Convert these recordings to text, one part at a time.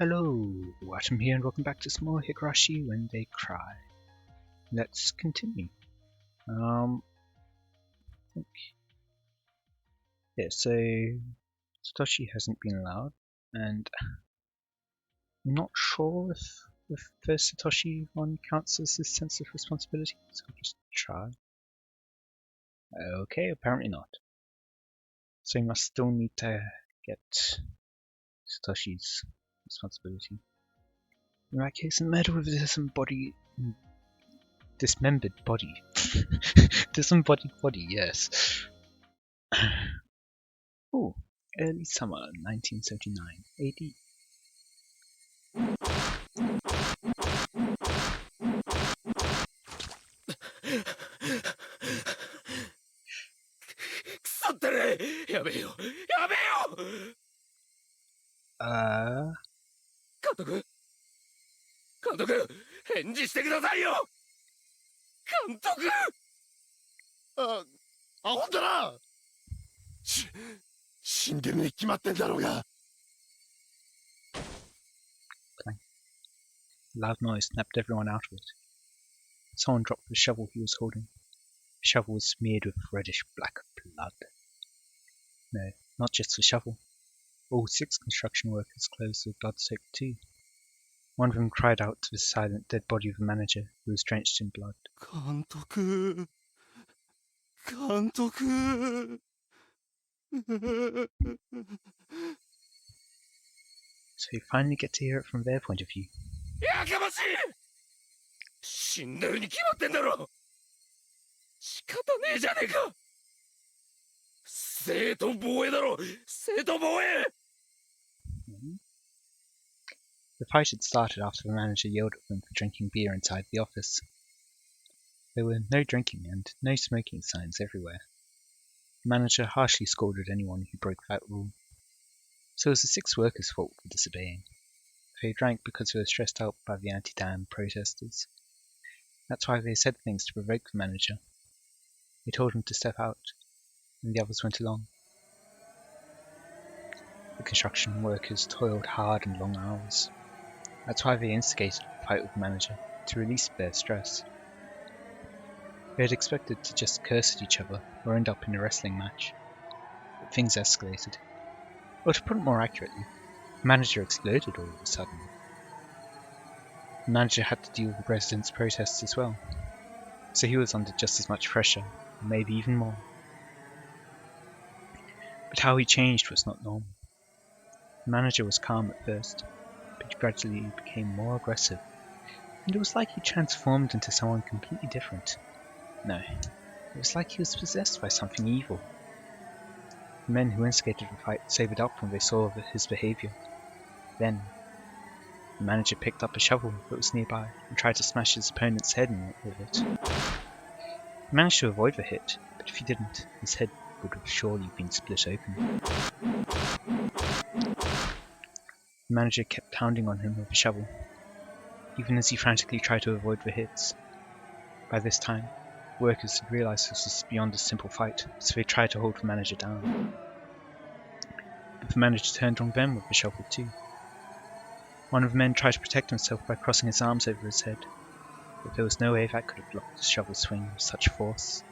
Hello, Watem here and welcome back to some more Higurashi When They Cry. Let's continue. So Satoshi hasn't been allowed, and I'm not sure if the Satoshi one counts as his sense of responsibility, so I'll just try. Okay, apparently not. So you must still need to get Satoshi's responsibility. In that case, in the matter of dismembered body. Disembodied body, yes. Oh, early summer 1979 AD. 腐ってねえ。やめよう。やめよう。監督。監督、返事してくださいよ。監督。アホだな。死んでるに決まってんだろうが。Loud noise snapped everyone out of it. Someone dropped the shovel he was holding. The shovel was smeared with reddish black blood. No, not just the shovel. All 6 construction workers' clothes were blood-soaked too. One of them cried out to the silent, dead body of the manager, who was drenched in blood. 監督。監督。So you finally get to hear it from their point of view. やかましい。死んでるに決まってんだろ。仕方ねえじゃねえか。正当防衛だろ。正当防衛。The fight had started after the manager yelled at them for drinking beer inside the office. There were no drinking and no smoking signs everywhere. The manager harshly scolded anyone who broke that rule. So it was the 6 workers' fault for disobeying. They drank because they were stressed out by the anti-dam protesters. That's why they said things to provoke the manager. They told him to step out, and the others went along. The construction workers toiled hard and long hours. That's why they instigated a fight with the manager, to release their stress. They had expected to just curse at each other or end up in a wrestling match. But things escalated. Or to put it more accurately, the manager exploded all of a sudden. The manager had to deal with the residents' protests as well, so he was under just as much pressure, maybe even more. But how he changed was not normal. The manager was calm at first, but gradually became more aggressive, and it was like he transformed into someone completely different. No, it was like he was possessed by something evil. The men who instigated the fight sobered up when they saw his behavior. Then, the manager picked up a shovel that was nearby and tried to smash his opponent's head in with it. He managed to avoid the hit, but if he didn't, his head would have surely been split open. The manager kept pounding on him with a shovel, even as he frantically tried to avoid the hits. By this time, workers had realized this was beyond a simple fight, so they tried to hold the manager down. But the manager turned on them with the shovel too. One of the men tried to protect himself by crossing his arms over his head, but there was no way that could have blocked the shovel swing with such force.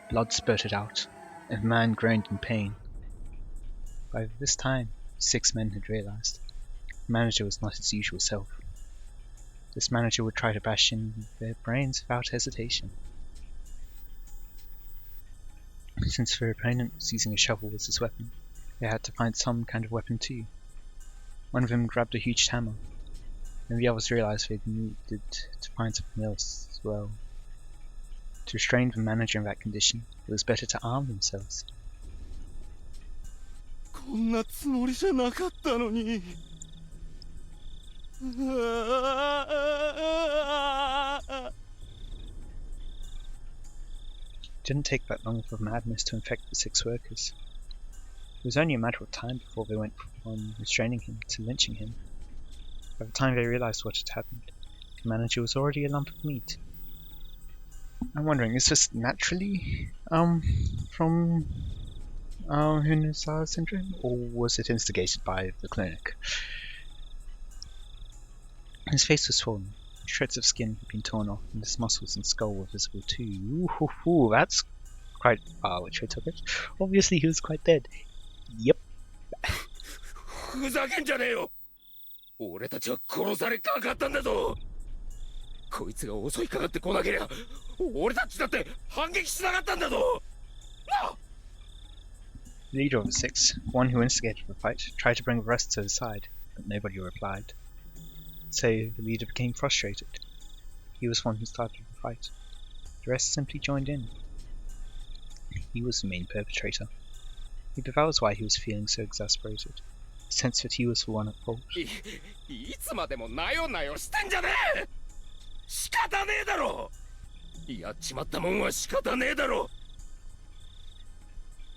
Blood spurted out, and the man groaned in pain. By this time, 6 men had realized the manager was not his usual self. This manager would try to bash in their brains without hesitation. Since their opponent was using a shovel as his weapon, they had to find some kind of weapon too. One of them grabbed a huge hammer, and the others realized they needed to find something else as well. To restrain the manager in that condition, it was better to arm themselves. こんなつもりじゃなかったのに。It didn't take that long for madness to infect the 6 workers. It was only a matter of time before they went from restraining him to lynching him. By the time they realized what had happened, the manager was already a lump of meat. I'm wondering, is this naturally from Hunisawa syndrome, or was it instigated by the clinic? His face was swollen. Shreds of skin had been torn off, and his muscles and skull were visible too. Ooh, that's quite. Which way took it? Obviously, he was quite dead. Yep. ふざけんじゃねえよ。俺たちは殺されかかったんだぞ。こいつが襲いかかってこなけりゃ、俺たちだって反撃しなかったんだぞ。なあ。The leader of the six, one who instigated the fight, tried to bring the rest to his side, but nobody replied. So the leader became frustrated. He was the one who started the fight. The rest simply joined in. He was the main perpetrator. Maybe that was why he was feeling so exasperated. A sense that he was the one at fault. いつまでもなよなよしてんじゃねえ。仕方ねえだろ。やっちまったもんは仕方ねえだろ。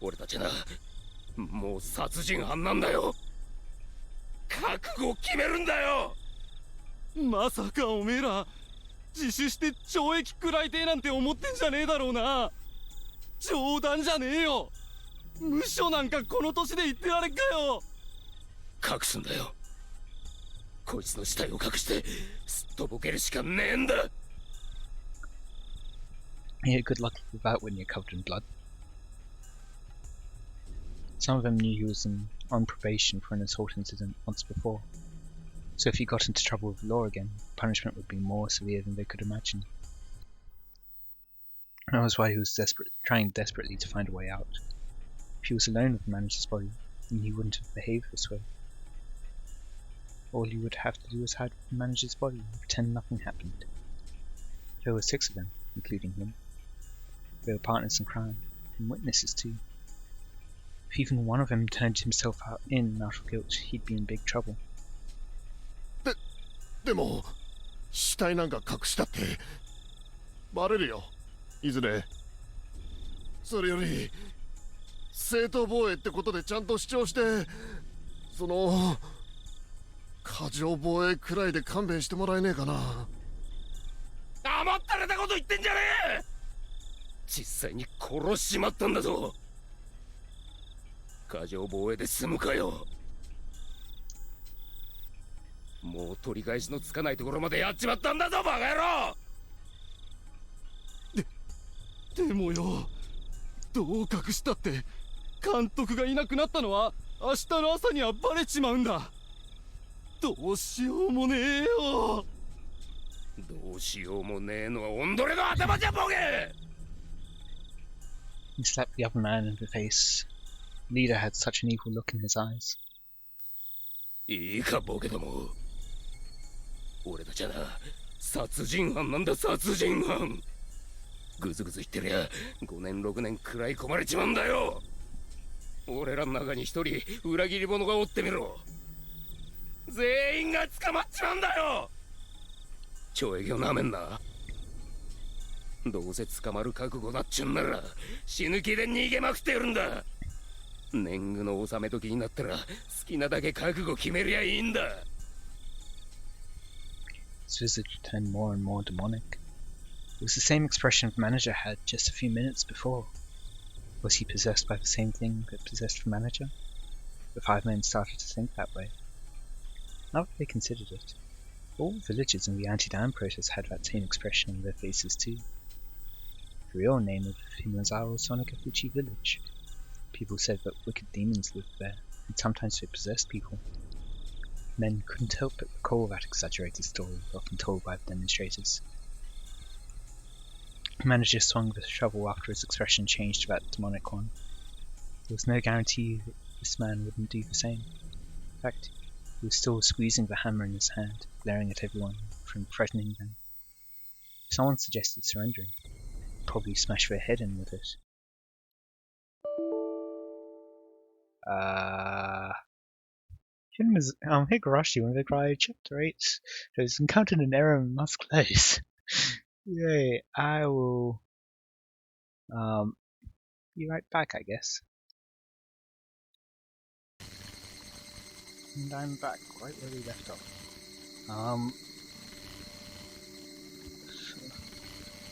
俺たちな、もう殺人犯なんだよ。覚悟を決めるんだよ。まさかおめえら自首して懲役食らいてえなんて思ってんじゃねえだろうな。冗談じゃねえよ。無所なんかこの年で言ってられっかよ。隠すんだよ。こいつの死体を隠してすっとぼけるしかねえんだ。He had good luck with that when you're covered in blood. Some of them knew he was on probation for an assault incident once before, so if he got into trouble with the law again, punishment would be more severe than they could imagine. That was why he was trying desperately to find a way out. If he was alone with the manager's body, then he wouldn't have behaved this way. All he would have to do was hide the manager's body and pretend nothing happened. There were 6 of them, including him. They were partners in crime, and witnesses too. If even one of them turned himself out of guilt, he'd be in big trouble. でも死体なんか隠したってバレるよ、いずれ。それより正当防衛ってことでちゃんと主張して、その過剰防衛くらいで勘弁してもらえねえかな。甘ったれたこと言ってんじゃねえ。実際に殺しちまったんだぞ。過剰防衛で済むかよ。もう取り返しのつかないところまでやっちまったんだぞ、バカ野郎。でもよ、どう隠したって監督がいなくなったのは明日の朝にはバレちまうんだ。どうしようもねえよ。どうしようもねえのはオンドレの頭じゃ、ボケ。 He slapped the other man in the face. The leader had such an evil look in his eyes. いいか、ボケども。俺たちはな、殺人犯なんだ、殺人犯。ぐずぐず言ってりゃ5年6年食らい込まれちまうんだよ。俺らの中に一人裏切り者がおってみろ。全員が捕まっちまうんだよ。懲役をなめんな。どうせ捕まる覚悟だっちゅんなら死ぬ気で逃げまくってるんだ。年貢の納め時になったら好きなだけ覚悟決めりゃいいんだ。His visage turned more and more demonic. It was the same expression the manager had just a few minutes before. Was he possessed by the same thing that possessed the manager? The 5 men started to think that way. Now that they considered it, all the villagers in the anti-dam protest had that same expression on their faces too. The real name of Hinazawa was Sonagafuchi village. People said that wicked demons lived there, and sometimes they possessed people. Men couldn't help but recall that exaggerated story often told by the demonstrators. The manager swung the shovel after his expression changed to that demonic one. There was no guarantee that this man wouldn't do the same. In fact, he was still squeezing the hammer in his hand, glaring at everyone, threatening them. If someone suggested surrendering, he'd probably smash their head in with it. Higurashi When They Cry, Chapter 8 has encountered an error and must close. Yay, I will be right back, I guess. And I'm back right where we left off.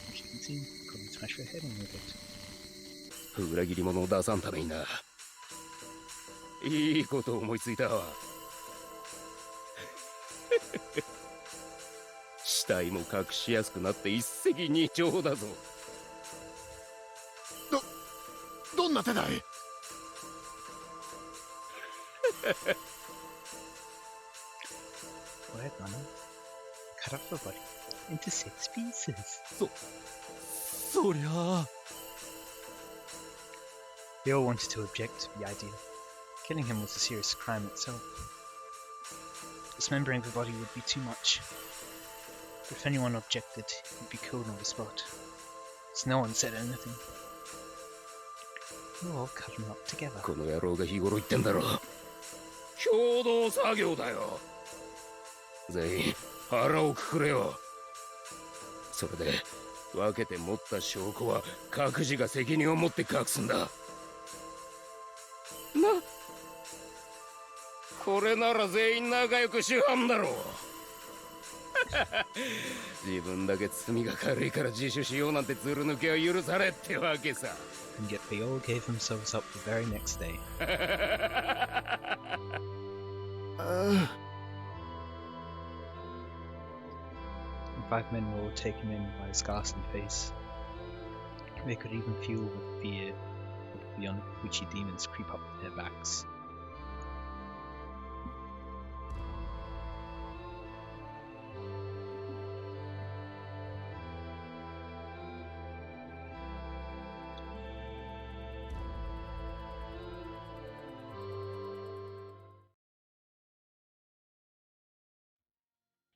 As you can see, probably smash their head in with it. 裏切り者を出さんためにな、いいこと思いついたわ。死体も隠しやすくなって一石二鳥だぞ。どんな手だい？We're gonna cut off the body into 6 pieces. そりゃあ。They all wanted to object to the idea. Killing him was a serious crime itself. Dismembering the body would be too much. But if anyone objected, he'd be killed on the spot. So no one said anything. We all cut him up together. この野郎が日頃言ってんだろ。共同作業だよ。全員腹をくくれよ。それで分けて持った証拠は各自が責任を持って隠すんだ。これなら全員仲良く主犯だろう。自分だけ罪が軽いから自首しようなんてずる抜けは許されってわけさ。And yet they all gave themselves up the very next day. The 5 men were all taken in by his ghastly face. They could even feel the fear of the Yonoguchi demons creep up their backs.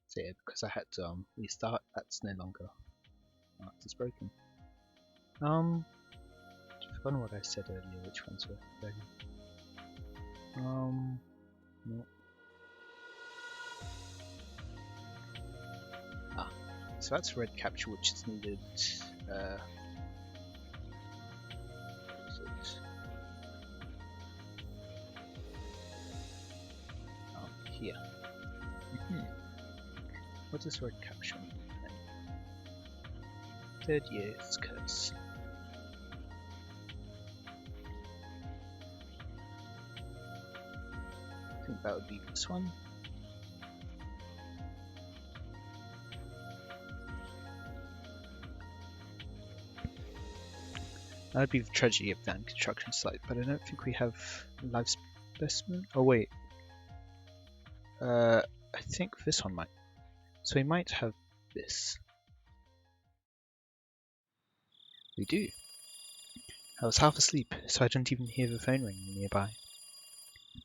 So yeah, because I had to restart, that's no longer it's broken. I've forgotten what I said earlier, which ones were ready. No. So that's red capture, which is needed. What is it? Here. What does red capture mean? 3rd year's curse. I think that would be this one. That would be the tragedy of the construction site, but I don't think we have live specimen. Oh wait, I think this one might. So we might have this. We do. I was half asleep, so I didn't even hear the phone ringing nearby.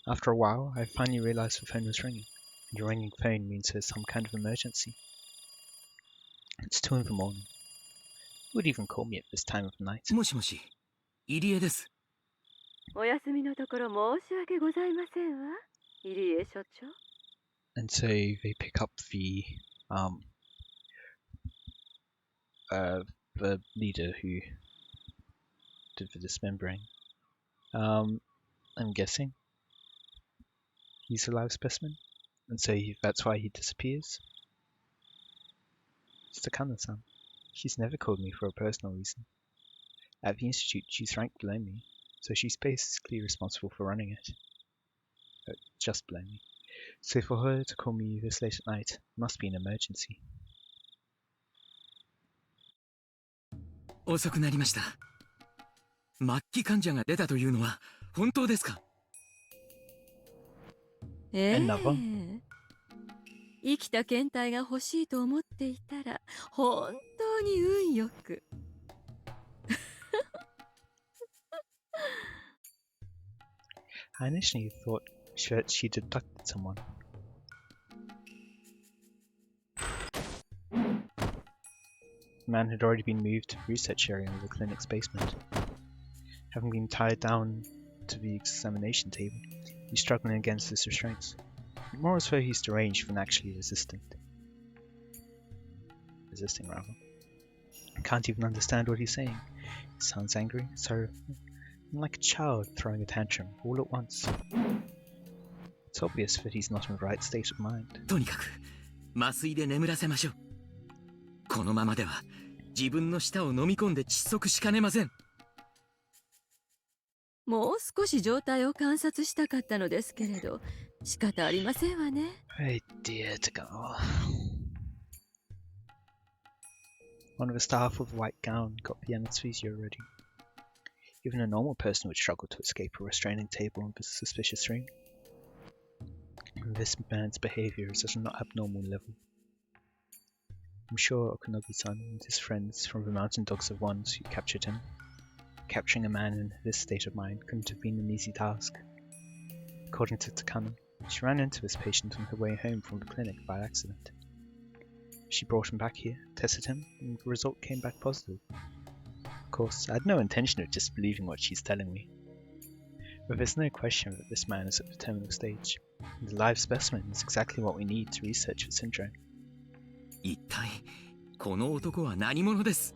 After a while, I finally realized the phone was ringing, and a ringing phone means there's some kind of emergency. It's 2 in the morning. Who would even call me at this time of night? もしもし、入江です。お休みのところ申し訳ございませんわ、入江所長。And so they pick up the leader who did the dismembering. I'm guessing he's a live specimen, and so that's why he disappears. It's Takana-san. She's never called me for a personal reason. At the institute, she's ranked below me, so she's basically responsible for running it. Just below me. So for her to call me this late at night must be an emergency. 遅くなりました。末期患者が出たというのは本当ですか？生きた検体が欲しいと思っていたら本当に運よく。I initially thought she'd abducted someone. The man had already been moved to the research area of the clinic's basement. Having been tied down to the examination table, he's struggling against his restraints. More as though he's deranged than actually resisting, I can't even understand what he's saying. He sounds angry, sorrowful, and like a child throwing a tantrum all at once. It's obvious that he's not in the right state of mind. とにかく麻酔で眠らせましょう。このままでは自分の舌を飲み込んで窒息しかねません。もう少し状態を観察したかったのですけれど、仕方ありませんわね。Oh dear to go. One of the staff with a white gown got the anesthesia ready. Even a normal person would struggle to escape a restraining table with a suspicious ring. This man's behavior is at an abnormal level. I'm sure Okunogi-san and his friends from the Mountain Dogs are ones who captured him. Capturing a man in this state of mind couldn't have been an easy task. According to Takano, she ran into this patient on her way home from the clinic by accident. She brought him back here, tested him, and the result came back positive. Of course, I had no intention of disbelieving what she's telling me. But there's no question that this man is at the terminal stage, and the live specimen is exactly what we need to research the syndrome. 一体この男は何者です？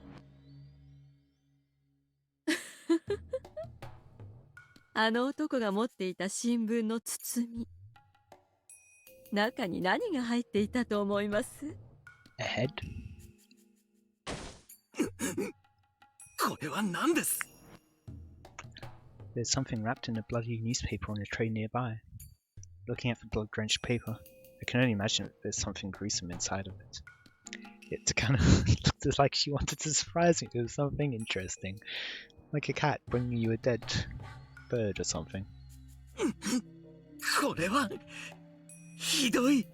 あの男が持っていた新聞の包み。中に何が入っていたと思います？ A head? これは何です？ There's something wrapped in a bloody newspaper on a tray nearby. Looking at the blood-drenched paper, I can only imagine that there's something gruesome inside of it. It kind of looked like she wanted to surprise me with something interesting, like a cat bringing you a dead bird or something. これはひどい。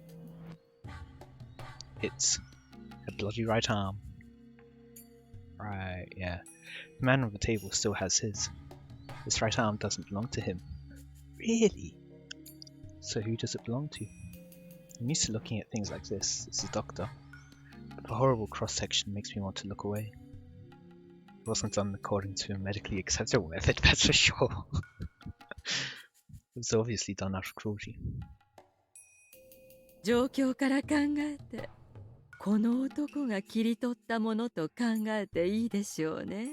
It's a bloody right arm. Right, yeah. The man on the table still has his. This right arm doesn't belong to him. Really? So who does it belong to? I'm used to looking at things like this as a doctor, but the horrible cross-section makes me want to look away. It wasn't done according to a medically acceptable method, that's for sure. It was obviously done out of cruelty. 状況から考えて、この男が切り取ったものと考えていいでしょうね。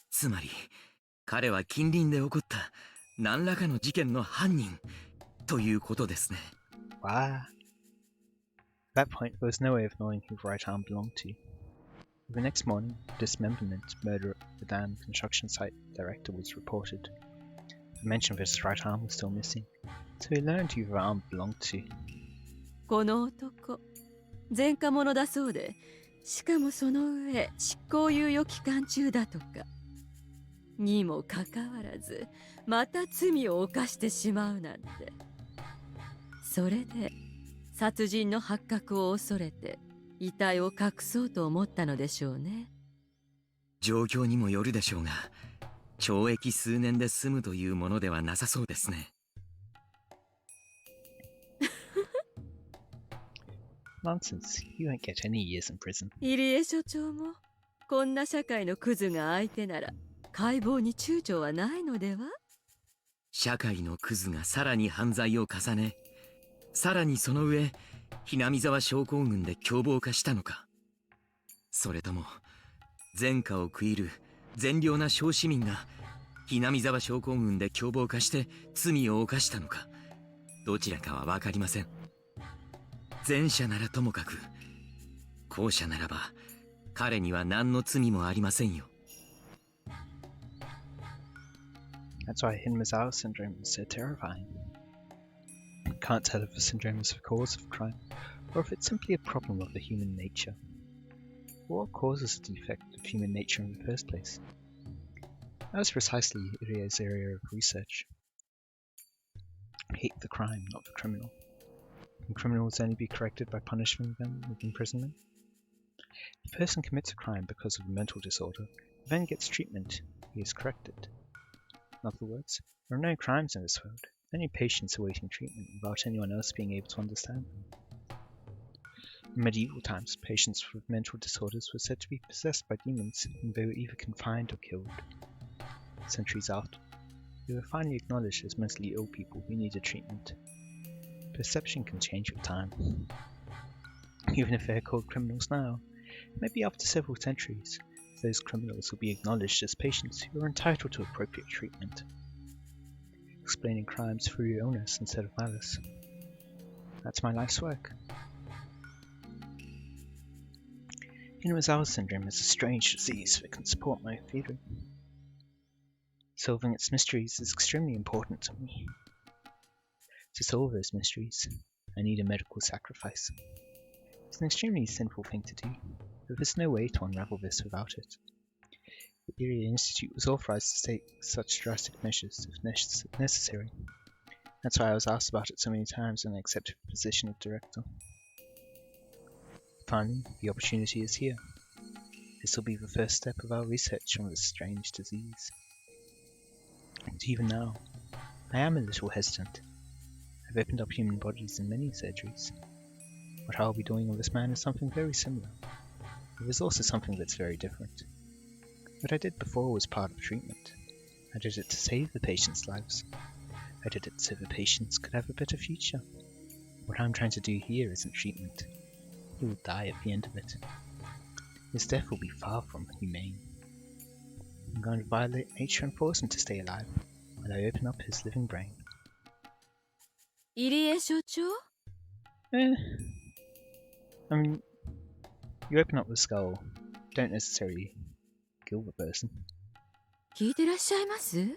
つまり彼は近隣で起こった何らかの事件の犯人ということですね。Wow. At that point, there was no way of knowing who the right arm belonged to. The next morning, dismemberment murder at the dam construction site director was reported. The mention of his right arm was still missing, so he learned who the arm belonged to. この男、前科者だそうで、しかもその上、執行猶予期間中だとか。にもかかわらず、また罪を犯してしまうなんて。それで、殺人の発覚を恐れて、遺体を隠そうと思ったのでしょうね。状況にもよるでしょうが、懲役数年で済むというものではなさそうですね。Nonsense. You won't get any years in prison. 入江所長も、こんな社会のクズが相手なら、解剖に躊躇はないのでは？社会のクズがさらに犯罪を重ね、さらにその上、ひなみ沢症候群で凶暴化したのか。それとも、前科を食いる善良な小市民が、ひなみ沢症候群で凶暴化して罪を犯したのか、どちらかはわかりません。前者ならともかく、後者ならば、彼には何の罪もありませんよ。That's why Hinmazawa syndrome is so terrifying. You can't tell if the syndrome is the cause of crime, or if it's simply a problem of the human nature. Or what causes the defect of human nature in the first place? That was precisely Irie's area of research. Hate the crime, not the criminal. Can criminals only be corrected by punishing them with imprisonment? If a person commits a crime because of a mental disorder, then gets treatment, he is corrected. In other words, there are no crimes in this world, only patients awaiting treatment without anyone else being able to understand them. In medieval times, patients with mental disorders were said to be possessed by demons, and they were either confined or killed. Centuries after, they were finally acknowledged as mentally ill people who needed treatment. Perception can change with time. Even if they're called criminals now, maybe after several centuries, those criminals will be acknowledged as patients who are entitled to appropriate treatment. Explaining crimes through illness instead of malice. That's my life's work. Higurashi syndrome is a strange disease that can support my theory. Solving its mysteries is extremely important to me. To solve those mysteries, I need a medical sacrifice. It's an extremely sinful thing to do, but there's no way to unravel this without it. The Iria Institute was authorized to take such drastic measures if necessary. That's why I was asked about it so many times and I accepted the position of director. Finally, the opportunity is here. This will be the first step of our research on this strange disease. And even now, I am a little hesitant. I've opened up human bodies in many surgeries. What I'll be doing on this man is something very similar. But there's also something that's very different. What I did before was part of treatment. I did it to save the patients' lives. I did it so the patients could have a better future. What I'm trying to do here isn't treatment. He will die at the end of it. His death will be far from humane. I'm going to violate nature and force him to stay alive while I open up his living brain. 入江所長 I mean, you open up the skull, don't necessarily kill the person. 聞いてらっしゃいます？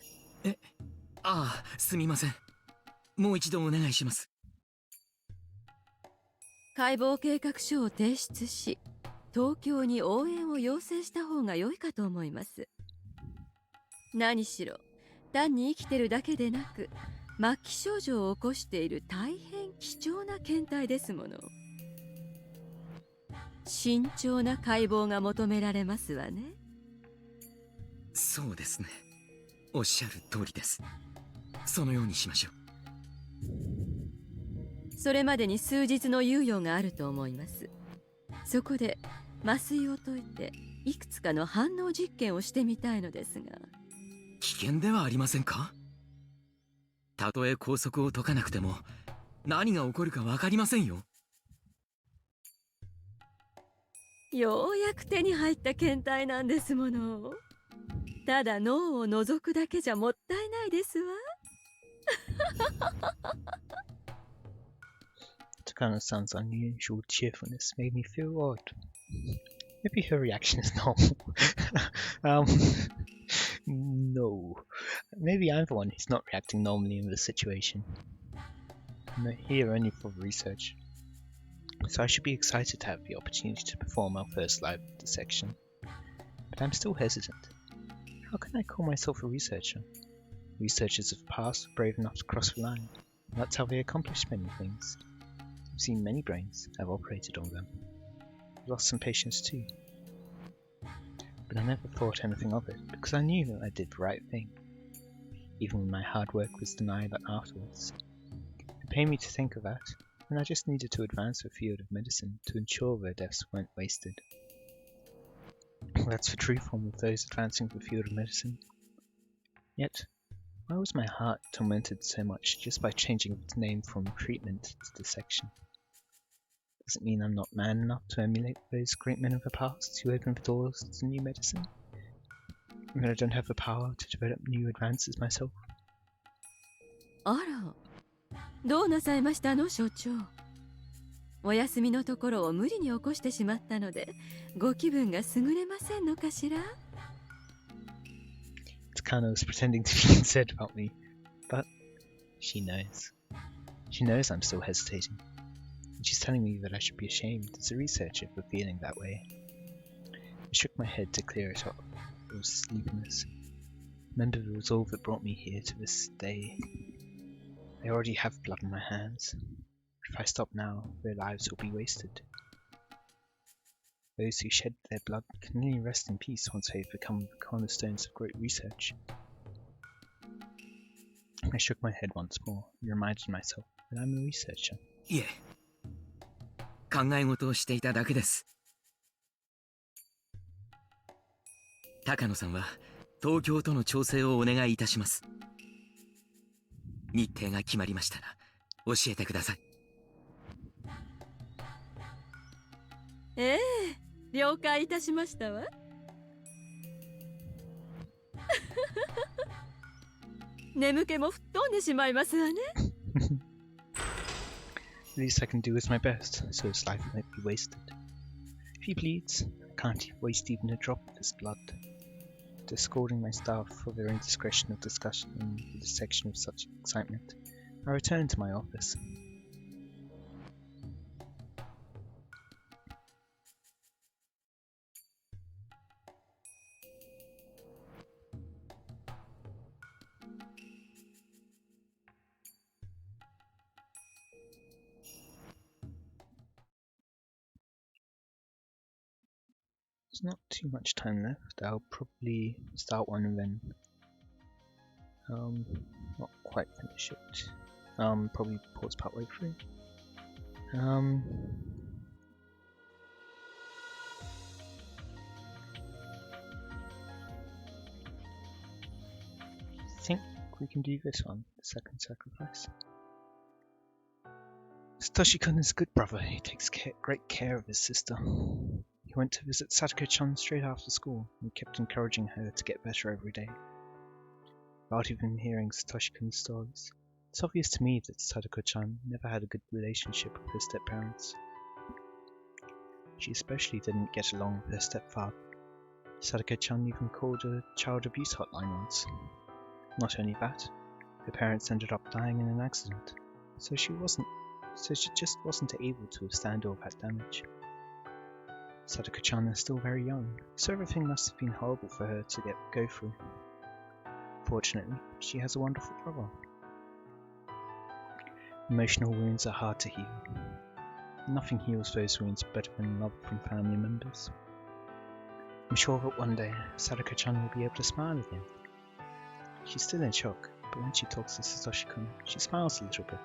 ああ、すみません。もう一度お願いします。解剖計画書を提出し、東京に応援を要請した方が良いかと思います。何しろ、単に生きてるだけでなく、末期症状を起こしている大変貴重な検体ですもの。慎重な解剖が求められますわね。そうですね。おっしゃる通りです。そのようにしましょう。それまでに数日の猶予があると思います。そこで麻酔を解いていくつかの反応実験をしてみたいのですが。危険ではありませんか？たとえ拘束を解かなくても何が起こるか分かりませんよ。ようやく手に入った検体なんですもの。ただ脳を覗くだけじゃもったいないですわ。Takano-san's unusual cheerfulness made me feel odd. Maybe her reaction is normal. No. Maybe I'm the one who's not reacting normally in this situation. I'm not here only for research. So I should be excited to have the opportunity to perform our first live dissection. But I'm still hesitant. How can I call myself a researcher? Researchers of the past were brave enough to cross the line, and that's how they accomplished many things. I've seen many brains. I've operated on them. I've lost some patients too. But I never thought anything of it, because I knew that I did the right thing. Even when my hard work was denied afterwards. It pained me to think of that, and I just needed to advance the field of medicine to ensure their deaths weren't wasted. That's the true form of those advancing the field of medicine. Yet, why was my heart tormented so much just by changing its name from treatment to dissection? Does it mean I'm not man enough to emulate those great men of the past who opened the doors to new medicine? And that I don't have the power to develop new advances myself? あら、どうなさいましたの、所長。お休みのところを無理に起こしてしまったので、ご気分が優れませんのかしら？ Takano is pretending to be upset about me, but she knows. She knows I'm still hesitating, and she's telling me that I should be ashamed as a researcher for feeling that way. I shook my head to clear it up. It was sleepiness. Remember the resolve that brought me here to this day. I already have blood on my hands. If I stop now, their lives will be wasted. Those who shed their blood can only rest in peace once they've become the cornerstones of great research. I shook my head once more and reminded myself that I'm a researcher. いえ、考え事をしていただけです。高野さんは東京との調整をお願いいたします。日程が決まりましたら教えてください。ええ、了解いたしましたわ。眠気も吹っ飛んでしまいますわね。The least I can do is my best, so his life won't be wasted. If he bleeds, I can't waste even a drop of his blood. After scolding my staff for their indiscretion of discussion in the intersection of such excitement, I returned to my office. There's not too much time left. I'll probably start one and then not quite finish it. Probably pause partway through. I think we can do this one, the second sacrifice. Satoshi-kun is a good brother. He takes great care of his sister. He went to visit Sadako-chan straight after school and kept encouraging her to get better every day. Without even hearing Satoshi-kun's stories, it's obvious to me that Sadako-chan never had a good relationship with her step-parents. She especially didn't get along with her stepfather. Sadako-chan even called a child abuse hotline once. Not only that, her parents ended up dying in an accident, so she just wasn't able to withstand all that damage. Sadako-chan is still very young, so everything must have been horrible for her to go through. Fortunately, she has a wonderful brother. Emotional wounds are hard to heal. Nothing heals those wounds better than love from family members. I'm sure that one day, Sadako-chan will be able to smile again. She's still in shock, but when she talks to Satoshi-kun, she smiles a little bit.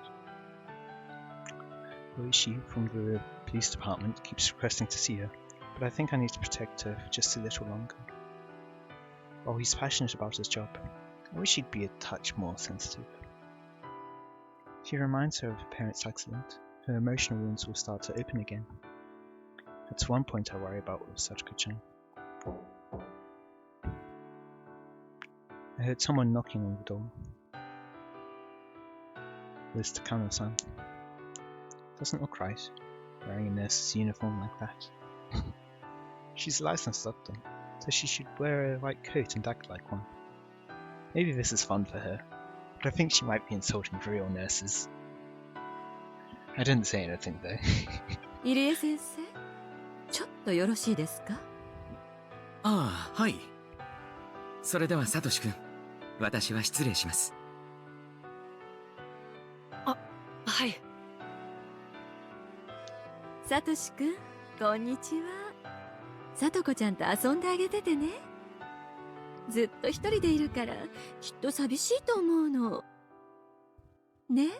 Oishi from the police department keeps requesting to see her, but I think I need to protect her for just a little longer. While he's passionate about his job, I wish he'd be a touch more sensitive. If he reminds her of her parents' accident, her emotional wounds will start to open again. That's one point I worry about with Sadako-chan. I heard someone knocking on the door. It's Takano-san. Doesn't look right, wearing a nurse's uniform like that. She's a licensed doctor, so she should wear a white coat and act like one. Maybe this is fun for her, but I think she might be insulting the real nurses. I didn't say anything though. 入江先生、ちょっとよろしいですか？ああ、はい。それではサトシ君、私は失礼します。あ、はい。サトシ君、こんにちは。さとこちゃんと遊んであげててね。ずっと一人でいるからきっと寂しいと思うの。ね？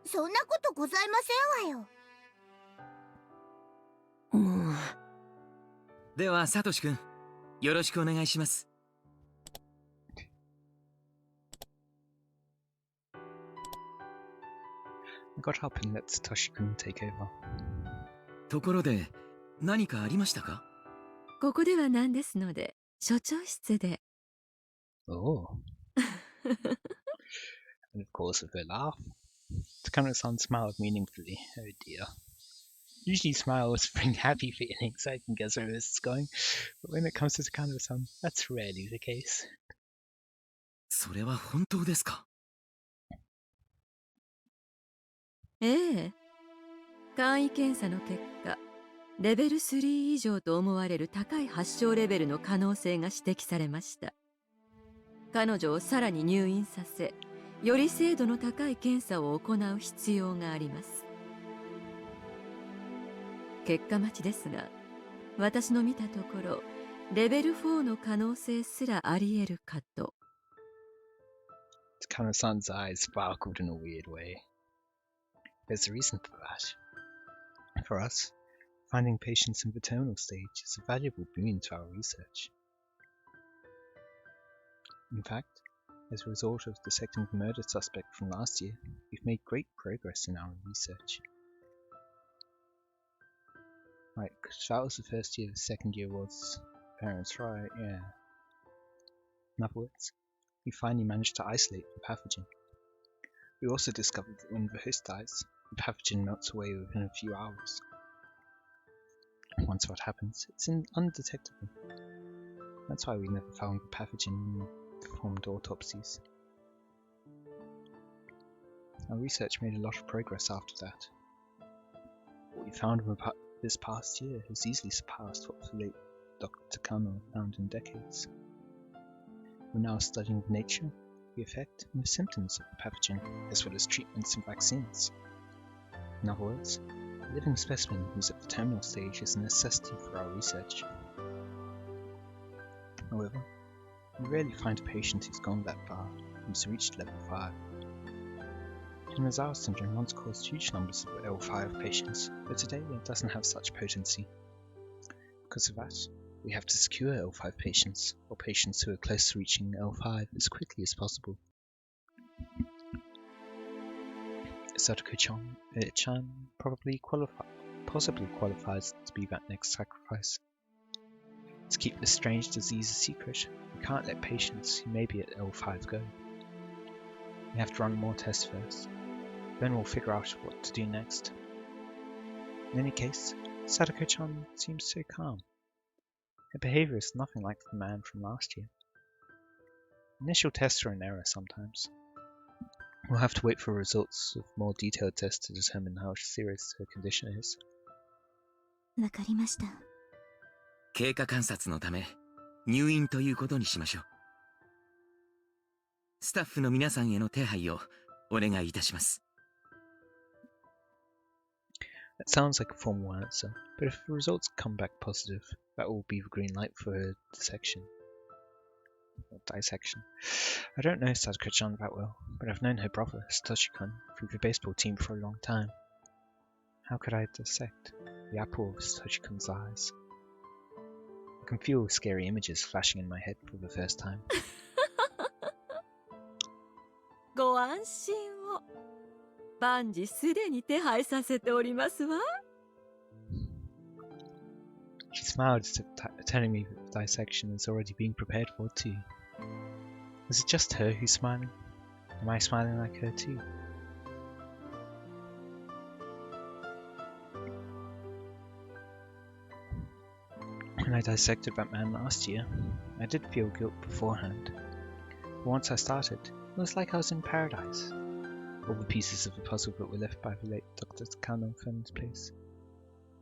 そんなことございませんわよ。ではサトシ君、よろしくお願いします。I got up and let Satoshi-kun take over. ところで、何かありましたか？ここではなんですので、所長室で。Oh. And of course with a laugh. Takano-san smiled meaningfully. Oh dear. Usually smiles bring happy feelings, I can guess where this is going. But when it comes to Takano-san, that's rarely the case. それは本当ですか？ええ。簡易検査の結果、レベル3以上と思われる高い発症レベルの可能性が指摘されました。彼女をさらに入院させ、より精度の高い検査を行う必要があります。結果待ちですが、私の見たところ、レベル4の可能性すらあり得るかと。Takano-san's eyes sparkled in a weird way. There's a reason for that. For us, finding patients in the terminal stage is a valuable boon to our research. In fact, as a result of dissecting the murder suspect from last year, we've made great progress in our research. Right, because that was the first year, the second year was parents, right? Yeah. In other words, we finally managed to isolate the pathogen. We also discovered that when the host dies, the pathogen melts away within a few hours. once what happens, it's undetectable. That's why we never found the pathogen and performed autopsies. Our research made a lot of progress after that. What we found this past year has easily surpassed what the late Dr. Kano found in decades. We're now studying the nature, the effect, and the symptoms of the pathogen, as well as treatments and vaccines. In other words, a living specimen who's at the terminal stage is a necessity for our research. However, we rarely find a patient who's gone that far, who's reached level 5. Higurashi syndrome once caused huge numbers of L5 patients, but today it doesn't have such potency. Because of that, we have to secure L5 patients, or patients who are close to reaching L5 as quickly as possible. Sadako-chan possibly qualifies to be that next sacrifice. To keep this strange disease a secret, we can't let patients who may be at L5 go. We have to run more tests first, then we'll figure out what to do next. In any case, Sadako-chan seems so calm. Her behavior is nothing like the man from last year. Initial tests are an error sometimes. We'll have to wait for results of more detailed tests to determine how serious her condition is. わかりました。経過観察のため入院ということにしましょう。スタッフの皆さんへの手配をお願いいたします。That sounds like a formal answer, but if the results come back positive, that will be the green light for her dissection. I don't know Sadako-chan that well, but I've known her brother, Satoshi-kun, through the baseball team for a long time. How could I dissect the apple of Satoshi-kun's eyes? I can feel scary images flashing in my head for the first time. ご安心を。万事すでに手配させておりますわ。She smiled as if telling me that the dissection is already being prepared for too. Was it just her who's smiling? Am I smiling like her too? When I dissected that man last year, I did feel guilt beforehand. But once I started, it was like I was in paradise. All the pieces of the puzzle that were left by the late Dr. Kano fell into place.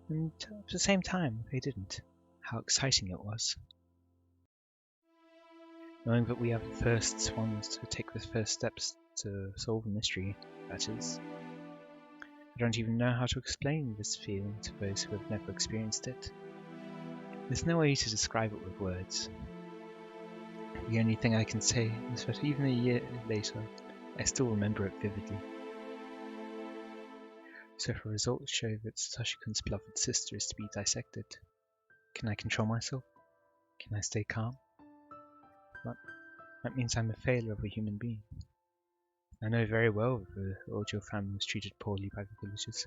And at the same time, they didn't. How exciting it was. Knowing that we are the first ones to take the first steps to solve the mystery, that is. I don't even know how to explain this feeling to those who have never experienced it. There's no way to describe it with words. The only thing I can say is that even a year later, I still remember it vividly. So if the results show that Satoshi-kun's beloved sister is to be dissected, can I control myself? Can I stay calm? That means I'm a failure of a human being. I know very well that the Ojo family was treated poorly by the villagers,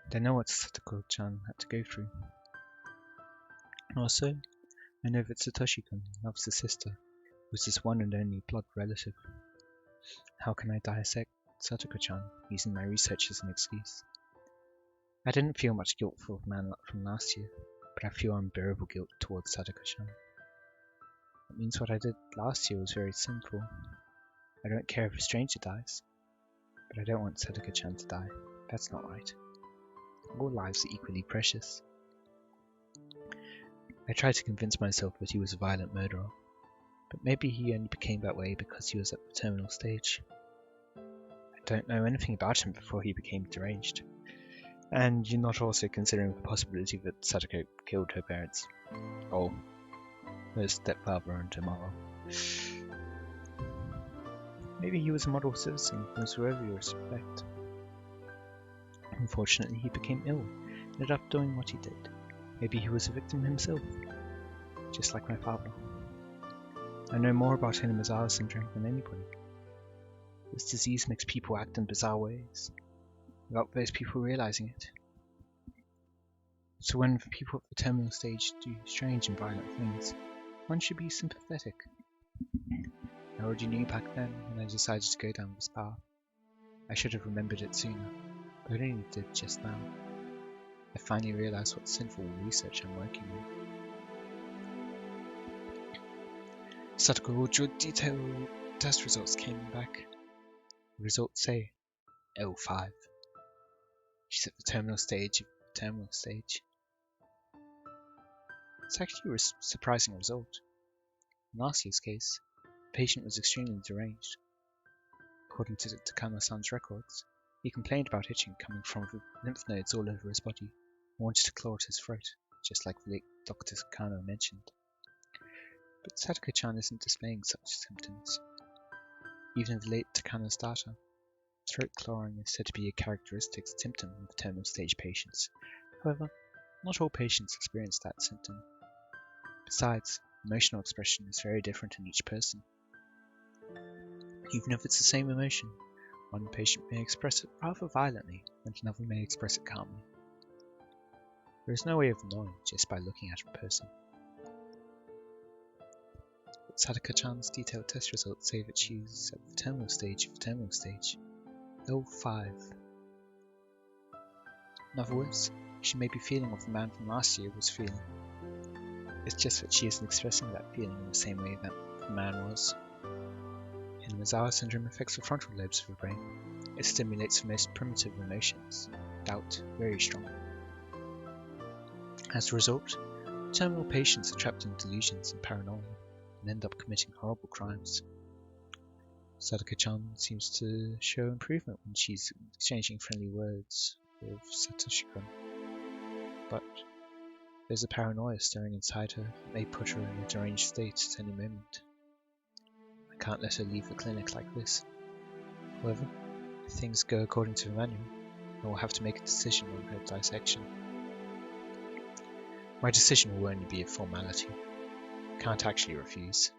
but I know what Satoko-chan had to go through. Also, I know that Satoshi-kun loves his sister, who is his one and only blood relative. How can I dissect Satoko-chan using my research as an excuse? I didn't feel much guilt for the man from last year, but I feel unbearable guilt towards Sadako-chan. That means what I did last year was very sinful. I don't care if a stranger dies, but I don't want Sadako-chan to die. That's not right. All lives are equally precious. I tried to convince myself that he was a violent murderer, but maybe he only became that way because he was at the terminal stage. I don't know anything about him before he became deranged. And you're not also considering the possibility that Sadako killed her parents. Or her stepfather and her mother. Maybe he was a model citizen who was worthy of respect. Unfortunately, he became ill and ended up doing what he did. Maybe he was a victim himself, just like my father. I know more about Higurashi syndrome than anybody. This disease makes people act in bizarre ways, without those people realizing it. So when people at the terminal stage do strange and violent things, one should be sympathetic. I already knew back then when I decided to go down this path. I should have remembered it sooner, but I only did just now. I finally realized what sinful research I'm working on. Sadako, your detailed test results came back. Results say L5. She's at the terminal stage of the terminal stage. It's actually a surprising result. In last year's case, the patient was extremely deranged. According to Takano-san's records, he complained about itching coming from lymph nodes all over his body and wanted to claw at his throat, just like the late Dr. Takano mentioned. But Sadako-chan isn't displaying such symptoms. Even in the late Takano's data, throat clawing is said to be a characteristic symptom of terminal stage patients. However, not all patients experience that symptom. Besides, emotional expression is very different in each person. Even if it's the same emotion, one patient may express it rather violently and another may express it calmly. There is no way of knowing just by looking at a person. But Sadako-chan's detailed test results say that she's at the terminal stage of the terminal stage, L5. In other words, she may be feeling what the man from last year was feeling. It's just that she isn't expressing that feeling in the same way that the man was. Higurashi syndrome affects the frontal lobes of the brain. It stimulates the most primitive emotions, doubt, very strongly. As a result, terminal patients are trapped in delusions and paranoia and end up committing horrible crimes. Sadako-chan seems to show improvement when she's exchanging friendly words with Satoshi-kun, but there's a paranoia stirring inside her that may put her in a deranged state at any moment. I can't let her leave the clinic like this. However, if things go according to the manual, I will have to make a decision on her dissection. My decision will only be a formality. I can't actually refuse.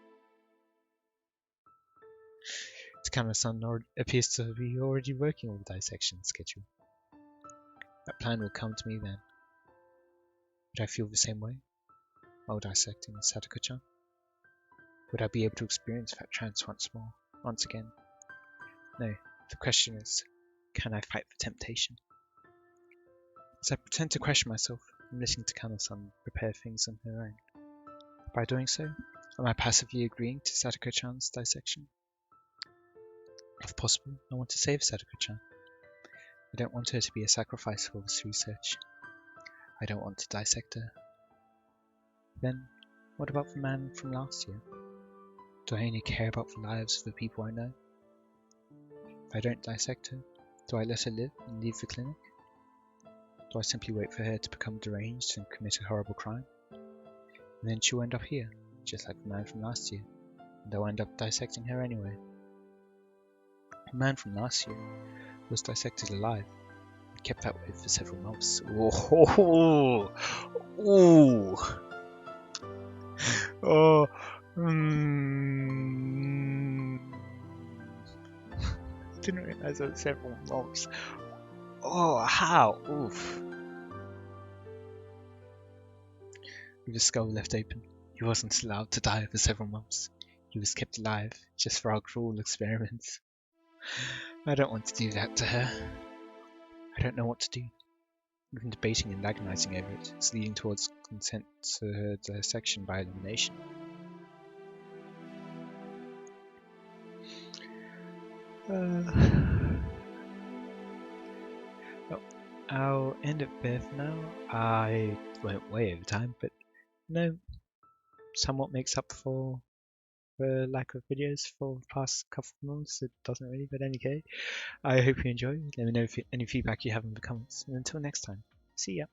Takano-san appears to be already working on the dissection schedule. That plan will come to me then. Would I feel the same way while dissecting Sadako-chan? Would I be able to experience that trance once again? No, the question is, can I fight the temptation? As I pretend to question myself, I'm listening to Takano-san prepare things on her own. By doing so, am I passively agreeing to Sadako-chan's dissection? If possible, I want to save Sadako-chan. I don't want her to be a sacrifice for this research. I don't want to dissect her. Then, what about the man from last year? Do I only care about the lives of the people I know? If I don't dissect her, do I let her live and leave the clinic? Do I simply wait for her to become deranged and commit a horrible crime? And then she'll end up here, just like the man from last year, and I'll end up dissecting her anyway. The man from last year was dissected alive and kept that way for several months. Oh, oh, oh, didn't realize it was several months. Oh, how? Oof. With his skull left open, he wasn't allowed to die for several months. He was kept alive just for our cruel experiments. I don't want to do that to her. I don't know what to do. Even debating and agonizing over it is leading towards consent to her dissection by elimination. Well, I'll end it there for now. I went way over time, but somewhat makes up for the lack of videos for the past couple of months. It doesn't really, but anyway, I hope you enjoy. Let me know if any feedback you have in the comments. And until next time, see ya.